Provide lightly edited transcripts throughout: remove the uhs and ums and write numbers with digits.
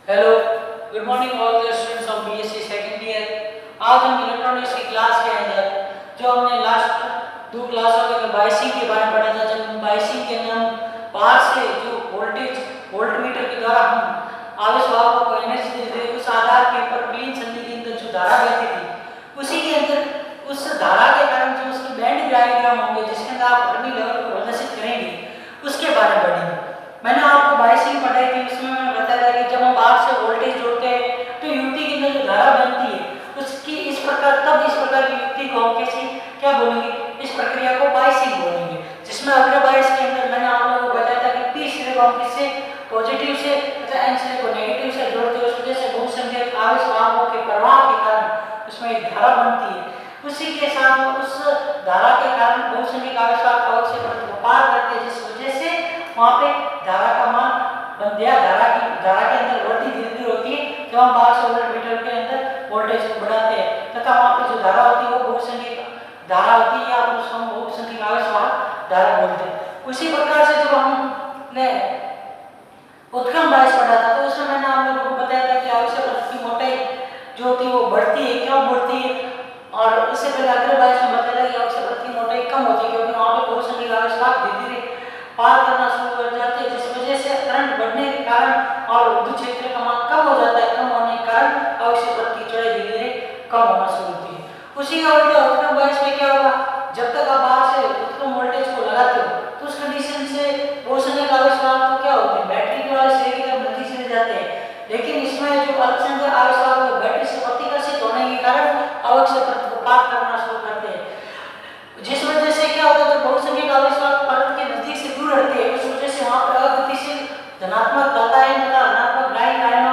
Hello, good morning all the students of BSc second year. आज हम electronics की class के अंदर जो हमने लास्ट दो क्लासों में बायसिंग के बारे में पढ़ा था, जब बायसिंग के अंदर हम बाहर से जो वोल्टेज वोल्टमीटर के द्वारा हम आवेश वाहकों को एनर्जी देते थे, उस आधार के ऊपर प्लेन संधि के अंदर जो धारा बहती थी, उसी के अंदर उस धारा के कारण जो उसकी बैंड डायग्राम होंगे जिसके अंदर आप फर्मी लेवल को प्रदर्शित करेंगे, उसके बारे में पढ़ेंगे। मैंने आपको बायसिंग पढ़ाई थी, उसमें मैंने बताया था कि जब हम बाहर से वोल्टेज जोड़ते हैं तो युक्ति के अंदर जो धारा बनती है उसकी इस प्रकार की युक्ति को हम कैसे क्या बोलेंगे, इस प्रक्रिया को बायसिंग बोलेंगे। जिसमें अग्र बायस के अंदर मैंने आप लोगों को बताया था कि पी सिरे को हम किससे पॉजिटिव से तथा एन सिरे को नेगेटिव से जोड़ते हैं, उस वजह से बहुसंख्यक आवेश वाहकों के प्रवाह के कारण उसमें एक धारा बनती है। उसी के साथ उस धारा के कारण बहुसंख्यक आवेश वाहक अवश्य से पार करते हैं, जिस वजह से वहां पे धारा का मान बन गया। धारा के अंदर वृद्धि धीरे धीरे होती है जब हम बाहर से वोल्टमीटर के अंदर वोल्टेज को बढ़ाते हैं, तथा वहां पे जो धारा होती है वो बहुसंख्यक धारा होती है, या उसको हम बहुसंख्यक आवेश वाहक धारा बोलते हैं। उसी प्रकार से जब हमने उत्क्रम बायस पढ़ा था तो उसमें मैंने आप लोगों को बताया था कि आवश्यक पथ की मोटाई जो होती है वो बढ़ती है, क्यों बढ़ती है, और उससे पहले अग्र बायस में बताया था कि आवश्यक पथ की मोटाई कम होती है क्योंकि वहां पे बहुसंख्यक आवेश वाहक धीरे धीरे पार करना शुरू कर जाते हैं, जिस वजह से करंट बढ़ने के कारण और विद्युत क्षेत्र का मान कम हो जाता है। कम होने के कारण आवश्यक पथ की चौड़ाई धीरे धीरे कम होना शुरू होती है। उसी का उल्टा उत्क्रम बायस में क्या होगा, जब तक आप बाहर से उत्क्रम वोल्टेज को लगाते हो तो उस कंडीशन से बहुसंख्यक आवेश वाहक तो क्या होते हैं, बैटरी के वाले सिरे की तरफ गति से जाते हैं, लेकिन इसमें जो अल्पसंख्यक आवेश वाहक बैटरी से प्रतिकर्षित होने के कारण आवश्यक पथ को पार करना शुरू करते हैं, जिस वजह से क्या होता है, जब बहुसंख्यक आवेश वाहक परत के नजदीक से दूर रहते हैं, उस वजह से वहां पर अगतिशील धनात्मक दातायन तथा ऋणात्मक लाइन आयन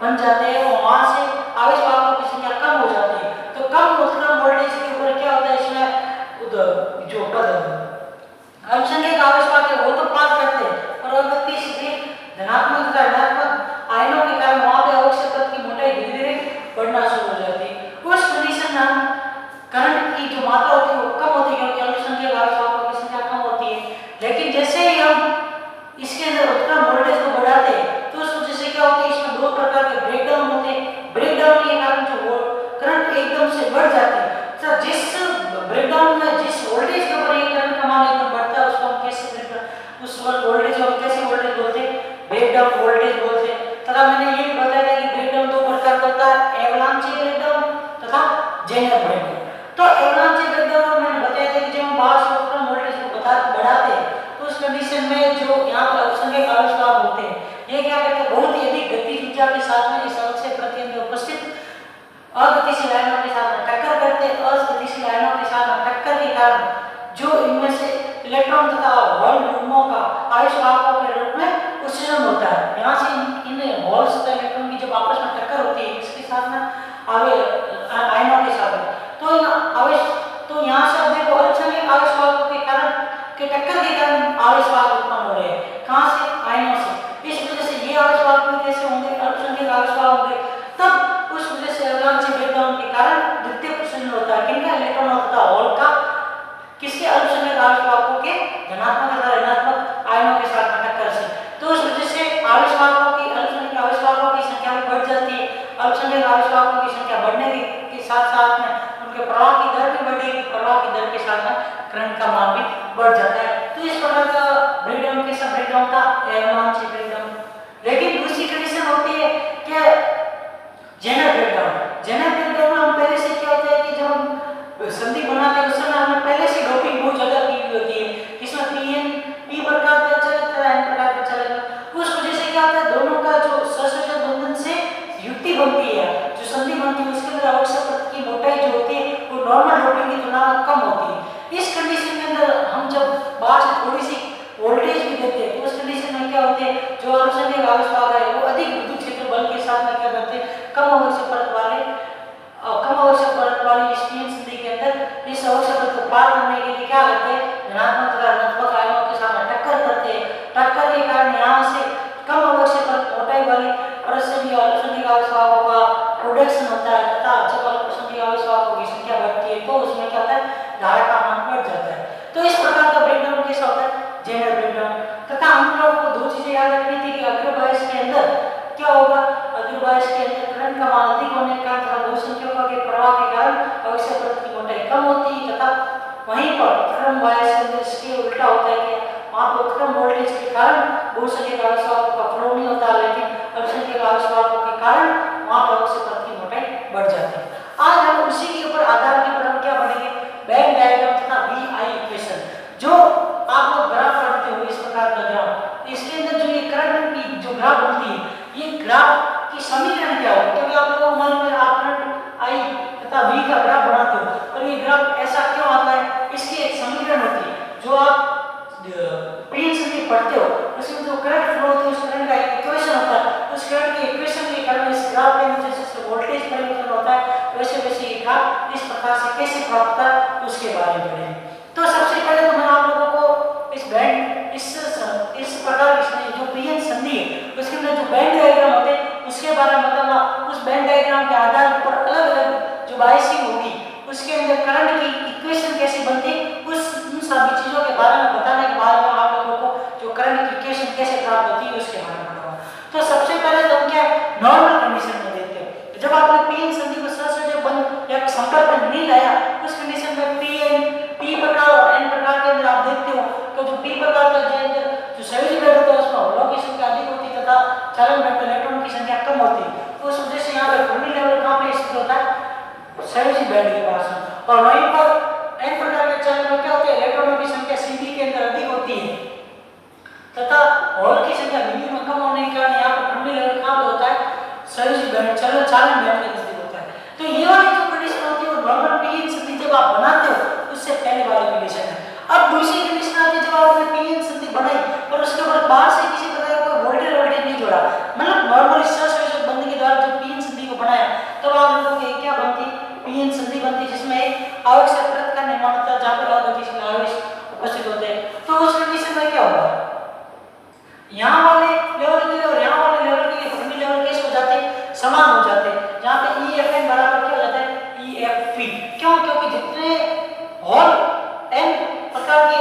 बन जाते हैं और वहां से आवेश वाहकों की संख्या कम हो जाती है। तो कम उत्क्रम वोल्टेज के ऊपर क्या होता है, इसमें जो अल्पसंख्यक आवेश वाहक है वो तो पार करते हैं, और अगतिशील धनात्मक तथा ऋणात्मक आयनों के कारण वहां पे आवश्यक पथ की मोटाई धीरे धीरे बढ़ना शुरू हो जाती है। उस कंडीशन में करंट की जो मात्रा होती है वो कम होती है क्योंकि अल्पसंख्यक आवेश वाहकों की संख्या कम होती है, लेकिन जैसे ही हम इसके अंदर उत्क्रम वोल्टेज को बढ़ाते हैं तो उस वजह से क्या होता है, इसमें दो प्रकार के ब्रेकडाउन होते हैं। ब्रेकडाउन के कारण जो करंट एकदम से बढ़ जाती है, तो जिस ब्रेकडाउन में जिस वोल्टेज के ऊपर ये करंट का मान एकदम बढ़ता है उसको हम कैसे उस वोल्टेज को कैसे वोल्टेज बोलते हैं, ब्रेकडाउन वोल्टेज बोलते हैं। तथा मैंने ये भी बताया था कि ब्रेकडाउन दो प्रकार का होता है, एवलांची ब्रेकडाउन तथा जेनर ब्रेकडाउन। तो एवलांची ब्रेकडाउन में मैंने बताया था कि जब हम बाहर से उत्क्रम वोल्टेज को बढ़ाते हैं तो उस कंडीशन में जो यहाँ पर अल्पसंख्यक आवेश वाहक होते हैं ये क्या करते हैं, बहुत ही अधिक गतिज ऊर्जा के साथ में इस अवक्षय प्रति में उपस्थित अगतिशील आयनों के साथ में टक्कर करते हैं। अगतिशील आयनों के साथ में टक्कर के कारण जो इनमें से इलेक्ट्रॉन तथा होल युग्मों का आवेश वाहकों के रूप में उत्सर्जन होता है। यहाँ से इन होल्स तथा इलेक्ट्रॉन की जब आपस में टक्कर होती है इसके साथ में आयनों के साथ तो यहाँ से अब देखो अल्पसंख्यक आवेश वाहकों के कारण के टक्कर के कारण आवेश वाहक उत्पन्न हो रहे हैं, कहां से, आयनों से। इस वजह से ये आवेश वाहक कैसे होंगे, अल्पसंख्यक आवेश वाहक होंगे, तब उस वजह से एवलांची ब्रेकडाउन के कारण द्वितीय प्रसरण होता है, किनका, इलेक्ट्रॉन तथा होल का, किसके, अल्पसंख्यक आवेश वाहकों के धनात्मक तथा ऋणात्मक आयनों के साथ टक्कर से। तो उस वजह से आवेश वाहकों की अल्पसंख्यक आवेश वाहकों की संख्या भी बढ़ जाती है। अल्पसंख्यक आवेश वाहकों की संख्या बढ़ने के साथ साथ में उनके प्रवाह की दर भी बढ़ेगी, प्रवाह की दर के साथ में करंट का मान भी बढ़ जाता है। तो इस प्रकार का ब्रेकडाउन कैसा ब्रेकडाउन था, एवलांची ब्रेकडाउन। लेकिन दूसरी कंडीशन होती है कि जेनर ब्रेकडाउन। जेनर ब्रेकडाउन में हम पहले से क्या होता है कि जब हम संधि बनाते हैं उस समय हमने पहले से डोपिंग बहुत ज्यादा की हुई होती है, इसमें पी प्रकार का चलता है, एन प्रकार का चलेगा। उस वजह से क्या होता है, दोनों का जो सहसंयोजक बंधन से युक्ति बनती है, जो संधि बनती है उसके अंदर आवश्यक पथ की मोटाई जो होती है वो नॉर्मल डोपिंग की तुलना में कम होती है। इस कंडीशन के अंदर हम जब बाहर से थोड़ी सी वोल्टेज भी देते हैं तो उस कंडीशन में क्या होते हैं, जो अल्पसंख्यक आवेश वाहक है वो अधिक विद्युत क्षेत्र बल के साथ में क्या करते हैं, कम आवश्यक परत वाली इस पीएन संधि के अंदर इस आवश्यक पथ को पार करने के लिए क्या करते हैं, धनात्मक तथा ऋणात्मक आयनों के साथ टक्कर करते हैं। टक्कर के कारण यहाँ से कम आवश्यक मोटाई वाली परत से भी अल्पसंख्यक आवेश वाहकों का प्रोडक्शन होता है, तथा जब अल्पसंख्यक आवेश वाहकों की संख्या बढ़ती है तो उसमें क्या होता है, धारा का मान बढ़ जाता है। तो इस प्रकार का ब्रेकडाउन कैसा होता है, जेनर ब्रेकडाउन। तथा हम लोगों को दो चीजें याद रखनी थी कि अग्र बायस के अंदर क्या होगा, अवश्य परत की मोटाई कम होती है तथा वहीं पर उत्क्रम वायु संदेश के उल्टा होता है कि वहाँ पर उत्क्रम वोल्टेज के कारण बहुसंख्यक आवेशवाहकों का फ्लो नहीं होता, लेकिन अल्पसंख्यक आवेशवाहकों के कारण वहाँ पर अवश्य परत की मोटाई बढ़ जाती है। आज हम उसी के ऊपर आधार के ऊपर हम क्या पढ़ेंगे, वेन डायग्राम तथा VI इक्वेशन। जो आप लोग ग्राफ पढ़ते हो इस प्रकार का ग्राफ, इसके अंदर जो ये करंट की जो ग्राफ बनती है, ये ग्राफ की समीकरण क्या होगा, क्योंकि आप लोगों को मालूम है आप करंट I तथा V का ग्राफ बनाते हो, और ये ग्राफ ऐसा क्यों आता है, इसकी एक समीकरण होती है जो आप पीएनसी में पढ़ते हो, उसमें जो करंट फ्लो होती है उस करंट का एक इक्वेशन होता है, उस करंट के इक्वेशन के कारण इस ग्राफ के अंदर जैसे वोल्टेज परिवर्तन होता है वैसे वैसे ये ग्राफ इस प्रकार से कैसे प्राप्त होता उसके बारे में पढ़ेंगे। तो सबसे पहले तो मैं आप लोगों को इस बैंड इस प्रकार की जो पीएन संधि है उसके अंदर जो बैंड डायग्राम होते हैं उसके बारे में बताना, उस बैंड डायग्राम के आधार पर अलग अलग जो बाइसिंग होगी उसके अंदर करंट की इक्वेशन कैसे बनती है, उन सभी चीजों के बारे में बताने के बाद में आप लोगों को जो करंट की इक्वेशन कैसे प्राप्त होती है उसके बारे में बताऊंगा। तो सबसे पहले तो हम क्या नॉर्मल कंडीशन में देखते हैं, जब आपने पीएन संधि को सहसंयोजक बंध या संपर्क में नहीं लाया उस कंडीशन में पी प्रकार और एन प्रकार के अंदर आप देखते हो तो जो पी प्रकार का जो अंदर जो सहयोजी बैंड होता है उसमें अवलोक की संख्या अधिक होती है तथा चालन बैंड में इलेक्ट्रॉन की संख्या कम होती है, तो उस वजह से यहाँ पर फर्मी लेवल कहाँ पे स्थित होता है, सहयोजी बैंड के पास में, और वहीं पर एन प्रकार के चालन में क्या होता है, इलेक्ट्रॉनों की संख्या सीडी के अंदर अधिक होती है तथा होल की संख्या मिली में कम होने के कारण यहाँ पर फर्मी लेवल कहाँ पे होता है, सहयोजी बैंड चालन बैंड के नजदीक होता है। तो ये वाली जो कंडीशन होती है वो नॉर्मल पीएन संधि जब आप बनाते हो उससे पहले वाली कंडीशन है। अब दूसरी कंडीशन आती है जब आपने पीएन संधि बनाई और उसके बाद बाहर से किसी प्रकार का वोल्टेज नहीं जोड़ा, मतलब नॉर्मल सहसंयोजक बंध के द्वारा जो पीएन संधि को बनाया तब तो आप लोगों को क्या बनती, पीएन संधि बनती जिसमें एक आवेश परत का निर्माण होता है जहां पर अलग गतिशील आवेश उपस्थित होते हैं। तो उस कंडीशन में क्या होगा, यहाँ वाले लेवल के लिए और यहाँ वाले लेवल के लिए फर्मी लेवल कैसे हो जाते हैं, समान हो जाते हैं, जहाँ पे EFn बराबर क्या हो जाता है EFp, क्यों, क्योंकि जितने हॉल n प्रकार के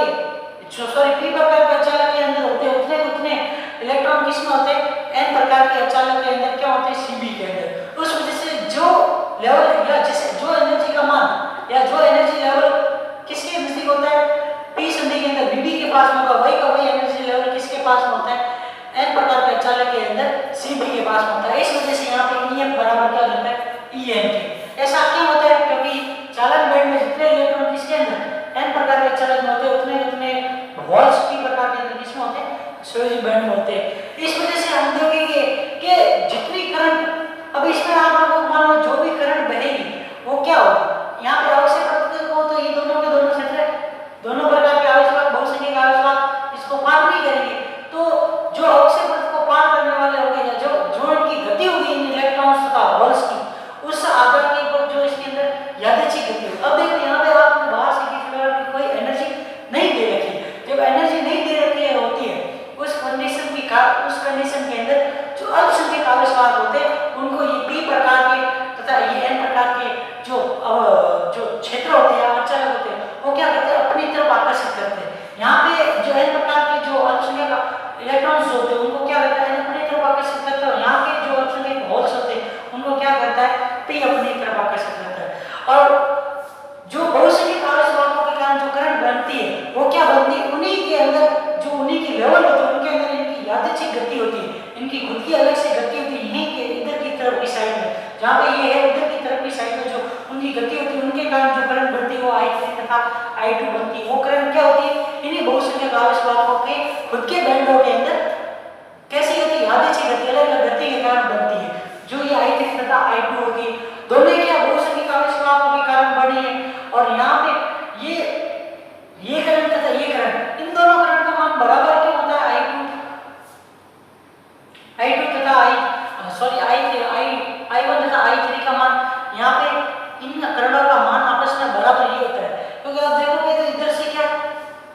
p प्रकार के अचालक के अंदर होते हैं उतने उतने इलेक्ट्रॉन किसमें होते हैं, n प्रकार के अचालक के अंदर क्या होते हैं, Cb के अंदर। उस वजह से जो लेवल या जिस जो एनर्जी का मान या जो एनर्जी लेवल किसके नजदीक होता है, p संधि के अंदर Bb के पास होगा, वही का वही एनर्जी लेवल किसके पास होता है, n प्रकार के अचालक के अंदर Cb के पास होता है। इस वजह से यहाँ पे EF बराबर क्या हो जाता है En के। ऐसा क्यों होता है, क्योंकि चालन बैंड में जितने इलेक्ट्रॉन किसके अंदर n प्रकार के अचालक में होते हैं उतने उतने होल्स p प्रकार के अंदर किसमें होते हैं, सहयोजी बैंड में होते हैं। इस वजह से हम देखेंगे कि जितनी करंट अब इसमें आप लोगों को मान लो जो भी करंट बहेगी वो क्या होगी, यहाँ पे आवश्यक प्रतिरोध को तो ये दोनों के दोनों क्षेत्र दोनों प्रकार के आवेशवाहक बहुसंख्यक आवेशवाहक इसको पार नहीं करेंगे, तो जो आवश्यक प्रतिरोध को पार करने वाले होंगे या जो इनकी गति होगी इन इलेक्ट्रॉन्स तथा होल्स की उस आधार के ऊपर जो इसके अंदर यादृच्छिक गति होगी। अब देखो यहाँ पे आपने बाहर से किसी प्रकार की कोई एनर्जी नहीं दे रखी, जब एनर्जी नहीं दे रखी है होती है उस कंडीशन के अंदर जो अल्पसंख्यक आवेशवाहक होते हैं उनको ये p प्रकार के तथा ये n प्रकार के जो क्षेत्र होते हैं अचालक होते हैं वो क्या करते हैं, अपनी तरफ आकर्षित करते हैं। यहाँ पे जो n प्रकार के जो अल्पसंख्यक इलेक्ट्रॉन्स होते हैं उनको क्या करता है, अपनी तरफ आकर्षित करता है, यहाँ के जो अल्पसंख्यक होल्स होते हैं उनको क्या करता है, p अपनी तरफ आकर्षित करता है। और जो बहुसंख्यक आवेशवाहकों के कारण जो करंट बनती है वो क्या बनती है, उन्हीं के अंदर जो उन्हीं की लेवल होते हैं उनके अंदर इनकी यादृच्छिक गति होती है, इनकी खुद की अलग से गति होती है, यहीं के इधर की तरफ की साइड में जहाँ पे ये है उधर की तरफ की साइड में जो उनकी गति होती है उनके कारण जो करंट बनती है वो I3 तथा I2 बनती है। वो करंट क्या होती है, इन्हीं बहुसंख्यक आवेशवाहकों के खुद के बैंडों के अंदर कैसी गति, यादृच्छिक गति अलग अलग गति के कारण बनती है, जो ये I3 तथा I2 होगी दोनों क्या बहुसंख्यक आवेशवाहकों के कारण बनी है। और यहाँ पे ये करंट तथा ये करंट इन दोनों करंट का मान बराबर क्यों होता है, I2 तथा I1 तथा I3 का मान यहाँ पे इन करणों का मान आपस में बराबर ही होता है, क्योंकि आप देखोगे तो इधर से क्या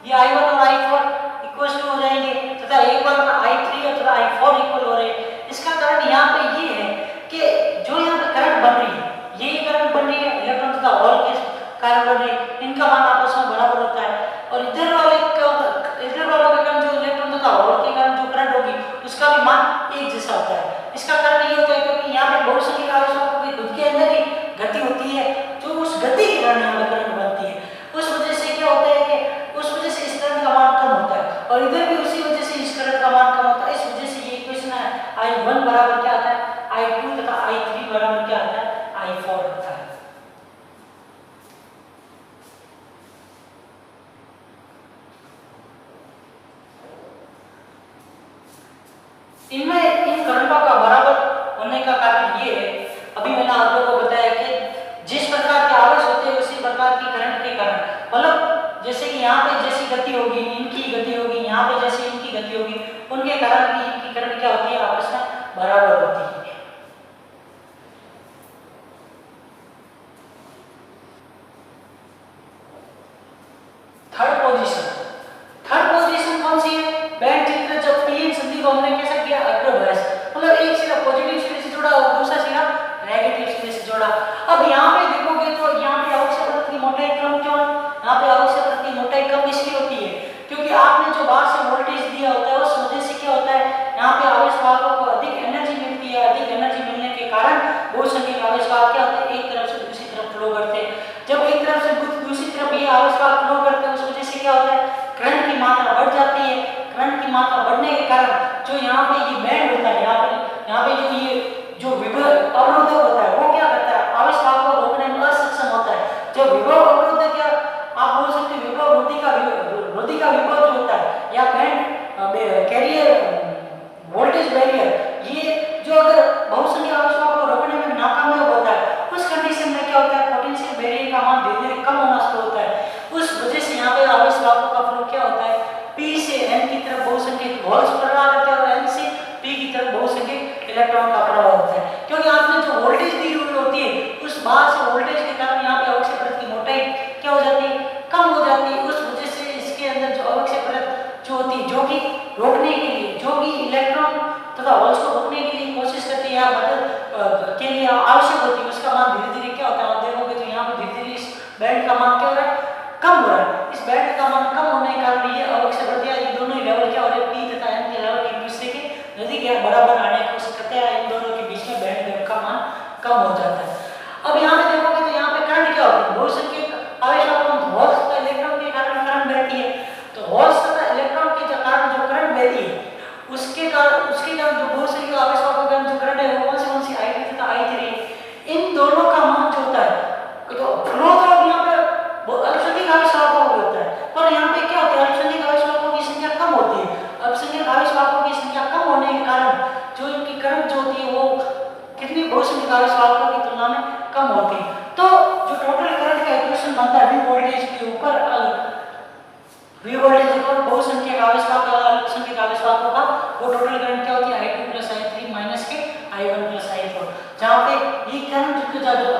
ये I1 और I4 इक्वल हो जाएंगे तथा एक बार में I3 तथा I4 इक्वल हो रहे हैं। इसका कारण यहाँ पे ये है कि जो यहाँ पे करंट बन रही है यही करंट बन रही है इलेक्ट्रॉन तथा होल के कारण बन रही है, इनका मान आपस में बराबर होता है। और इधर वालों के कारण जो इलेक्ट्रॉन तथा होल के कारण जो करंट होगी उसका भी मान एक जैसा होता है। इसका कारण ये होता है क्योंकि यहाँ पे बहुसंख्यक आवेशों की खुद के अंदर ही गति होती है, जो उस गति के कारण यहाँ पे करंट बनती है। उस वजह से क्या होता है कि उस वजह से इस करंट का मान कम होता है और इधर भी उसी वजह से इस करंट का मान कम होता है। इस वजह से ये इक्वेशन है I1 बराबर क्या आता है I2 तथा I3 बराबर क्या आता है I4 होता है। इनमें इन करंटों का बराबर होने का कारण ये है, अभी मैंने आप लोगों को बताया कि जिस प्रकार के आवेश होते हैं उसी प्रकार की करंट के कारण, मतलब जैसे कि यहाँ पे जैसी गति होगी इनकी गति होगी, यहाँ पे जैसी इनकी गति होगी, उनके कारण भी इनकी करंट क्या होती है आपस में बराबर होती है। थर्ड पोजीशन कौन सी है? बैंड चित्र जब पीएन संधि को हमने कैसा किया अग्रभ्यास, मतलब एक सिरा पॉजिटिव सिरे से जोड़ा और दूसरा सिरा नेगेटिव सिरे से जोड़ा। अब यहाँ पे देखोगे तो यहाँ पे आवश्यक परत की मोटाई कम क्यों है? यहाँ पे आवश्यक परत की मोटाई कम इसलिए होती है क्योंकि आपने जो बाहर से वोल्टेज दिया होता है उस वजह से क्या होता है यहाँ पे आवेश वाहकों को अधिक एनर्जी मिलती है। अधिक एनर्जी मिलने के कारण बहुसंख्यक आवेश वाहक क्या होते हैं एक तरफ से दूसरी तरफ फ्लो करते हैं। जब एक तरफ से दूसरी तरफ ये आवेश वाहक फ्लो करते हैं उस वजह से क्या होता है करंट की मात्रा बढ़ जाती है। करंट की मात्रा बढ़ने के कारण जो यहाँ पे ये बैंड होता है, यहाँ पे जो ये जो विभव अवरोधक होता है वो क्या करता है आवेश वाहक को रोकने में असक्षम होता है। जब विभव अवरोधक क्या आप बोल सकते हैं विभव रोधी का विभव जो होता है या बैंड कैरियर वोल्टेज बैरियर, ये जो अगर बहुसंख्यक आवेश वाहक को रोकने में नाकामयाब होता है उस कंडीशन में क्या होता है पोटेंशियल बैरियर का मान धीरे धीरे कम होना शुरू होता है। उस वजह से यहाँ पे आवेश वाहकों का फ्लो क्या होता है P से N की तरफ बहुसंख्यक होल्स प्रवाह करते हैं और N से P की तरफ बहुसंख्यक इलेक्ट्रॉन का प्रवाह होता है। क्योंकि आपने जो वोल्टेज दी हुई होती है उस बाहर से वोल्टेज के कारण यहाँ पे आवश्यक परत की मोटाई क्या हो जाती है कम हो जाती है। उस वजह से इसके अंदर जो आवश्यक परत जो होती है जो कि रोकने के लिए जो कि इलेक्ट्रॉन तथा होल्स को रोकने के लिए कोशिश करती है या मदद के लिए आवश्यक होती है उसका मान धीरे धीरे क्या होता है आप देखोगे तो यहाँ पे धीरे धीरे इस बैंड का मान क्या हो रहा है कम हो रहा है। इस बैंड का मान कम होने के कारण ये आवश्यक परत ये दोनों ही लेवल क्या हो रहे हैं P तथा N के लेवल एक दूसरे के नजदीक या बराबर आने की कोशिश करते हैं। इन दोनों के बीच में बैंड गैप का मान कम हो जाता है। अब यहाँ पे देखोगे तो यहाँ पे करंट क्या होती है बहुसंख्यक आवेश वाहक होल्स तथा इलेक्ट्रॉन के कारण करंट बहती है। तो होल्स तथा इलेक्ट्रॉन के कारण जो करंट बहती है उसके कारण जो बहुसंख्यक आवेश वाहकों के जो करंट है वो कौन सी I2 तथा I3 इन दोनों का मान जो होता है तो फ्लो तो यहाँ पे अल्पसंख्यक आवेश वाहकों को होता है पर यहाँ पे क्या होता है अल्पसंख्यक आवेश वाहकों की संख्या कम होती है। अल्पसंख्यक आवेश वाहकों की संख्या कम होने के कारण जो इनकी करंट जो होती है वो कितनी बहुसंख्यक आवेश वाहकों की तुलना में कम होती है। तो जो टोटल करंट का इक्वेशन बनता है V वोल्टेज के ऊपर V वोल्टेज और बहुसंख्यक आवेश वाहक और अल्पसंख्यक आवेश वाहकों का वो टोटल करंट क्या होती है I2 + I3 माइनस के I1 + I4, जहाँ पे ये करंट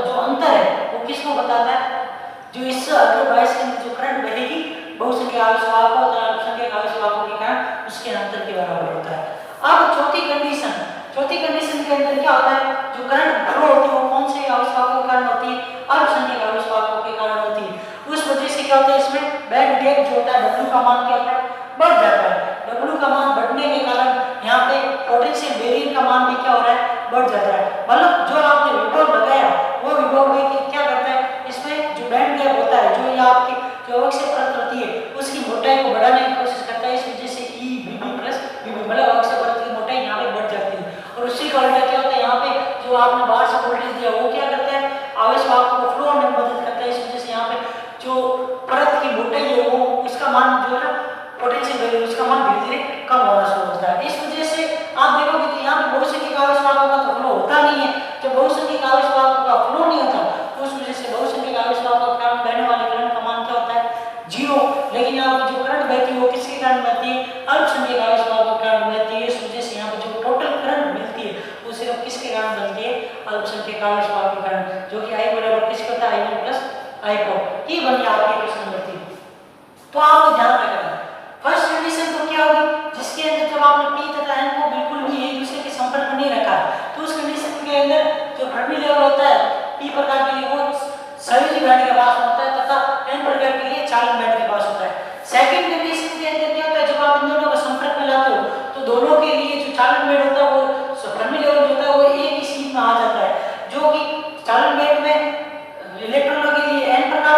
जो अंतर है वो किसको बताता है जो इस अग्रभ्यास के अंदर जो करंट बहेगी बहुसंख्यक आवेश वाहकों और अल्पसंख्यक आवेश वाहकों के कारण उसके अंतर के बराबर होता है। अब चौथी कंडीशन के अंदर क्या होता है जो करंट फ्लो होती है वो कौन से आवेश वाहकों के कारण होती है अल्पसंख्यक आवेश वाहकों के कारण होती है। उस वजह से क्या होता है इसमें बैंड गैप जो होता है W का मान क्या होता है बढ़ जाता है। W का मान बढ़ने के कारण यहाँ पे पोटेंशियल बैरियर का मान भी क्या हो रहा है बढ़ जाता है। मतलब जो आपने विभव लगाया वो विभव क्या करता है इसमें जो बैंड गैप होता है जो ये आपकी जो आवश्यक परत होती है उसकी मोटाई को बढ़ाने की कोशिश करता है। इस वजह से EBB + BB मतलब आवश्यक परत की मोटाई यहाँ पे बढ़ जाती है और उसी का उल्टा क्या होता है यहाँ पे जो आपने बाहर से वोल्टेज दिया वो क्या करता है आवेश वाहकों को फ्लो होने में मदद करता है। इस वजह से यहाँ पे जो परत की मोटाई है वो उसका मान जो है ना पोटेंशियल बैरियर उसका मान धीरे धीरे कम होना शुरू होता है। इस वजह से आप देखोगे तो यहाँ पे बहुसंख्यक आवेश वाहकों का तो फ्लो होता नहीं है। जब बहुसंख्यक आवेश वाहकों का फ्लो नहीं होता तो उस वजह से बहुसंख्यक आवेश वाहकों के कारण बहने वाले करंट का मान क्या होता है 0। लेकिन यहाँ पे जो करंट बहती है वो किसके कारण बहती है अल्पसंख्यक आवेश वाहकों के कारण बहती है। इस वजह से यहाँ पे जो टोटल करंट मिलती है वो सिर्फ किसके कारण बनती है अल्पसंख्यक आवेश वाहकों के कारण, जो कि I बराबर किसका होता है I1 + I4। ये बन गया आपकी क्वेश्चन नंबर 3। तो आपको ध्यान रखना फर्स्ट कंडीशन तो क्या होगी जिसके अंदर जब आपने P तथा N को बिल्कुल भी एक दूसरे के संपर्क में नहीं रखा तो उस कंडीशन के अंदर जो फर्मी लेवल होता है P प्रकार के लिए वो संयोजी बैंड के पास होता है तथा N प्रकार के लिए चालन बैंड के पास होता है। सेकंड कंडीशन के अंदर क्या होता है जब आप इन दोनों को संपर्क में लाते हो तो दोनों के लिए जो चालन बैंड होता है वो फर्मी लेवल जो होता है वो एक ही सीध में आ जाता है, जो कि चालन बैंड में इलेक्ट्रॉनों के लिए N प्रकार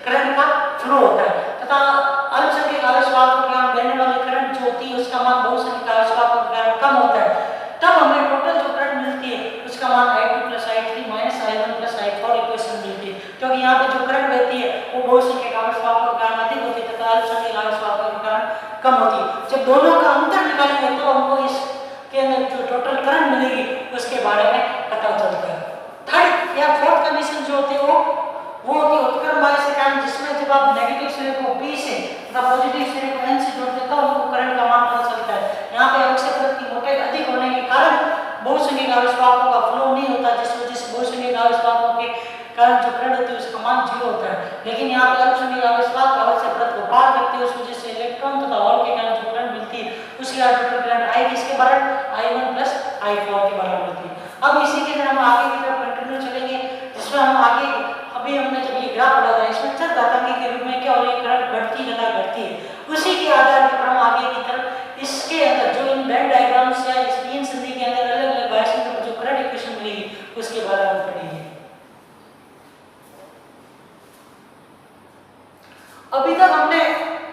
करंट का फ्लो होता है तथा अल्पसंख्यक आवेश वाहकों के कारण बहने वाली करंट जो होती है उसका मान बहुसंख्यक आवेश वाहकों के कारण कम होता है, तब हमें टोटल जो करंट मिलती है उसका मान I2 + I3 - I1 + I4 equation मिलती है, क्योंकि यहाँ पे जो करंट बहती है वो बहुसंख्यक आवेश वाहकों के कारण अधिक होती है तथा अल्पसंख्यक आवेश वाहकों के कारण कम होती है। जब दोनों का अंतर निकालेंगे तो हमको इसके अंदर जो टोटल करंट मिलेगी उसके बारे में पता चलता है। थर्ड या फोर्थ कंडीशन जो होती है वो होती है उत्क्रम बायस के कारण, जिसमें जब आप नेगेटिव सिरे को P से तथा पॉजिटिव सिरे को N से जोड़ते हैं तो हमको करंट का मान पता चलता है। यहाँ पे अक्षीय परत की मोटाई अधिक होने के कारण बहुसंख्यक आवेश वाहकों का फ्लो नहीं होता, जिस वजह से बहुसंख्यक आवेश वाहकों के कारण जो करंट होती है उसका मान 0 होता है। लेकिन यहाँ पे अल्पसंख्यक आवेश वाहक अवश्य परत को पार करते हैं, उस वजह से इलेक्ट्रॉन तथा होल के कारण जो करंट मिलती है उसकी टोटल करंट I किसके बराबर I1 + I4 के बराबर होती है। अब इसी के अंदर हम आगे की तरफ कंटिन्यू चलेंगे, जिसमें हम आगे अभी हमने जब ये ग्राफ पढ़ा था इसमें चर घातांकी के रूप में क्या हो रही है करंट बढ़ती तथा घटती है, उसी के आधार पर हम आगे की तरफ इसके अंदर जो इन वेन डायग्राम्स या इस पीएन संधि के अंदर अलग-अलग बायसिंग पर जो करंट इक्वेशन मिलेगी उसके बारे में पढ़ेंगे। अभी तक हमने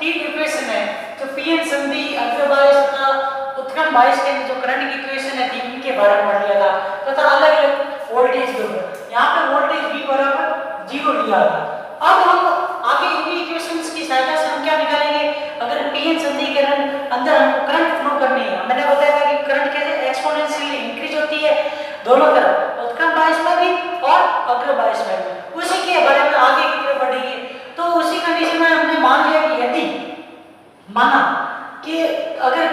3 इक्वेशन है जो पीएन संधि अग्रबायस तथा उत्क्रम बायस के अंदर जो करंट की इक्वेशन है थी उनके बारे में पढ़ लिया था तथा अलग-अलग वोल्टेज के ऊपर यहाँ पे वोल्टेज V बराबर 0 लिया था। अब हम आगे इन्हीं इक्वेशंस की सहायता से हम क्या निकालेंगे, अगर पीएन संधि के अंदर हमको करंट फ्लो करनी है, मैंने बताया था कि करंट कैसे एक्सपोनेंशियली इंक्रीज होती है दोनों तरफ, उत्क्रम बायस में भी और अग्र बायस में भी, उसी के बारे में आगे की तरफ बढ़ेंगे। तो उसी कंडीशन में हमने मान लिया कि यदि माना कि अगर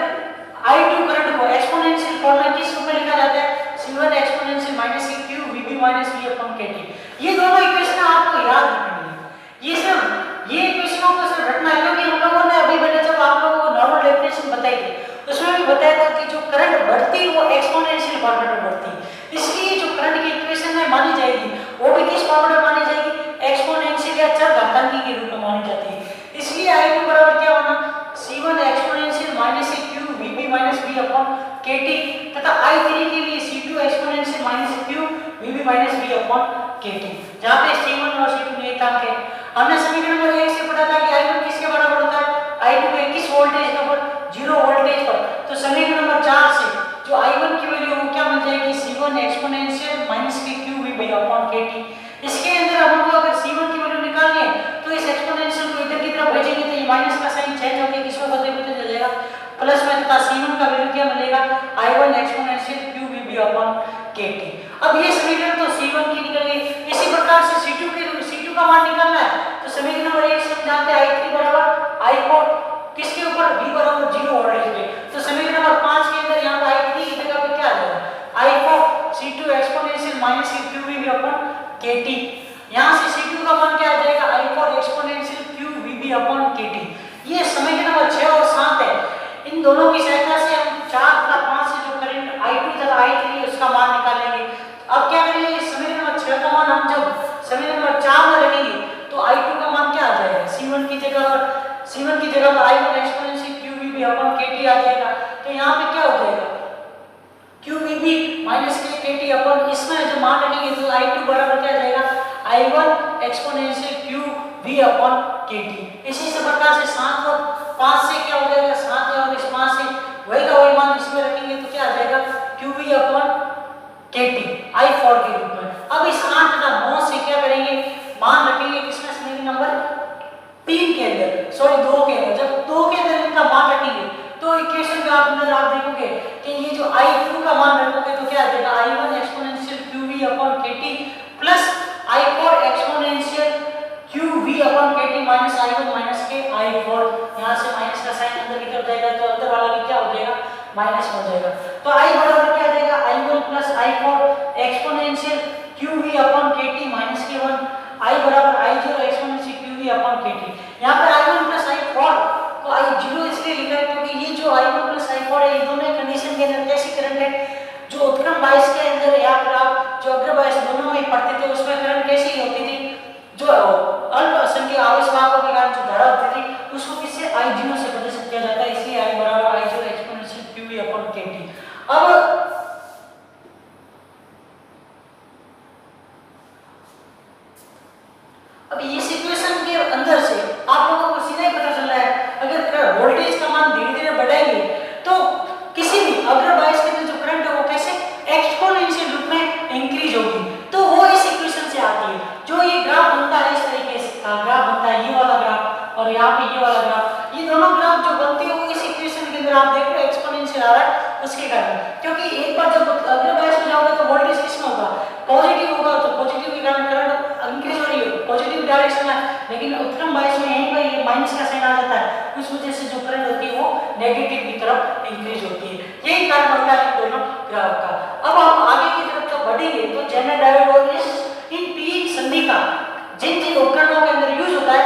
I2 करंट को एक्सपोनेंशियल फॉर्म में किस रूप में लिखा जाता है C1 exponential -q Vb - V/kT, ये दोनों इक्वेशन आपको याद रखनी है। ये इक्वेशनों को सिर्फ रटना है, क्योंकि हम लोगों ने अभी मैंने जब आप लोगों को नॉर्मल डेफिनेशन बताई थी उसमें भी बताया था कि जो करंट बढ़ती है वो एक्सपोनेंशियल फॉर्मेट में बढ़ती है, इसलिए जो करंट की इक्वेशन में मानी जाएगी वो भी किस फॉर्मेट में मानी जाएगी एक्सपोनेंशियल या चर घातांकी के रूप में मानी जाती है। इसलिए I2 बराबर क्या होना C1 exponential -q Vb - V/kT तथा I3 के लिए C2 exponential -q Vb - V/kT, जहां पे C1 और C2 नियतांक है। हमने समीकरण नंबर 1 से पढ़ा था कि I1 किसके बराबर होता है I2 के किस वोल्टेज पर 0 वोल्टेज पर, तो समीकरण नंबर 4 से जो I1 की वैल्यू वो क्या बन जाएगी C1 एक्सपोनेंशियल -q Vb/kT। इसके अंदर हमको अगर C1 की वैल्यू निकालनी है तो इस एक्सपोनेंशियल को इधर की तरफ भेजेंगे तो ये माइनस का साइन चेंज होकर किसमें बदल जाएगा प्लस में, तथा C1 का वैल्यू क्या मिलेगा I1 एक्सपोनेंशियल q Vb/kT। अब ये समीकरण तो C1 की निकल गई, इसी प्रकार से C2 का मान निकालना है तो समीकरण नंबर 1 से हम जानते हैं I3 बराबर I4 किसके ऊपर V बराबर 0 वोल्टेज पे, तो समीकरण नंबर 5 के अंदर यहाँ पे I3 की जगह पे क्या आ जाएगा I4 C2 exponential -q Vb/kT, यहाँ से C2 का मान क्या आ जाएगा I4 एक्सपोनेंशियल q Vb/kT। ये समीकरण नंबर 6 और 7 है, इन दोनों की सहायता से हम 4 तथा 5 से जो करंट I2 तथा I3 उसका मान निकालेंगे। अब क्या करेंगे समीकरण नंबर 6 का मान हम जब समीकरण नंबर 4 में रखेंगे तो I2 का मान क्या आ जाएगा C1 की जगह पर I1 एक्सपोनेंशियल q Vb/kT आ जाएगा, तो यहाँ पे क्या हो जाएगा q Vb - kT अपन इसमें जब मान रखेंगे तो I2 बराबर क्या आ जाएगा I1 एक्सपोनेंशियल q Vb/kT। इसी से प्रकार से 7 और 5 से क्या हो जाएगा 7 और इस 5 से वही का वही मान इसमें रखेंगे तो क्या आ जाएगा q Vb/kT I4 के रूप में। अब इस 8 तथा 9 से क्या करेंगे मान रखेंगे किसमें समीकरण नंबर 3 के अंदर, सॉरी 2 के अंदर, जब 2 के अंदर इनका मान रखेंगे तो इक्वेशन में आप देखोगे कि ये जो I2 का मान रखोगे तो क्या आ जाएगा I1 exponential q Vb/kT plus I4 exponential q Vb/kT minus I1 minus के I4, यहाँ से माइनस का साइन अंदर की तरफ जाएगा तो अंदर वाला भी क्या हो जाएगा माइनस हो जाएगा, तो I बराबर क्या आ जाएगा I1 plus I4 exponential q Vb/kT minus के 1, I बराबर I0 एक्सपोनेंशियल q Vb/kT। यहाँ पे I1 प्लस I4 तो I0 इसलिए लिखा है क्योंकि ये जो I1 प्लस I4 है ये दोनों कंडीशन के अंदर कैसी करंट है जो उत्क्रम बायस के अंदर या फिर आप जो अग्र बायस दोनों में पढ़ते थे उसमें करंट कैसी होती थी, जो अल्पसंख्यक आवेश वाहकों के कारण जो धारा होती थी उसको किससे I0 से प्रदर्शित किया जाता है, इसलिए I बराबर I0 एक्सपोनेंशियल q Vb/kT। अब इस इक्वेशन के यहाँ पे ये वाला ग्राफ, ये दोनों ग्राफ जो बनते हैं वो इस इक्वेशन के अंदर आप देख रहे हो एक्सपोनेंशियल आ रहा है उसके कारण, क्योंकि एक बार जब अगले बायस में जाओगे तो वोल्टेज किसमें होगा, पॉजिटिव होगा, तो पॉजिटिव के कारण करंट इंक्रीज हो रही है पॉजिटिव डायरेक्शन में, लेकिन उत्क्रम बायस में यहीं पर ये माइनस का साइन आ जाता है, उस वजह से जो करंट होती है वो नेगेटिव की तरफ इंक्रीज होती है, यही कारण होता है इन दोनों ग्राफ का। अब हम आगे की तरफ जब बढ़ेंगे तो जेनर डायोड और इन पी संधि का जिन जिन उपकरणों के अंदर यूज होता है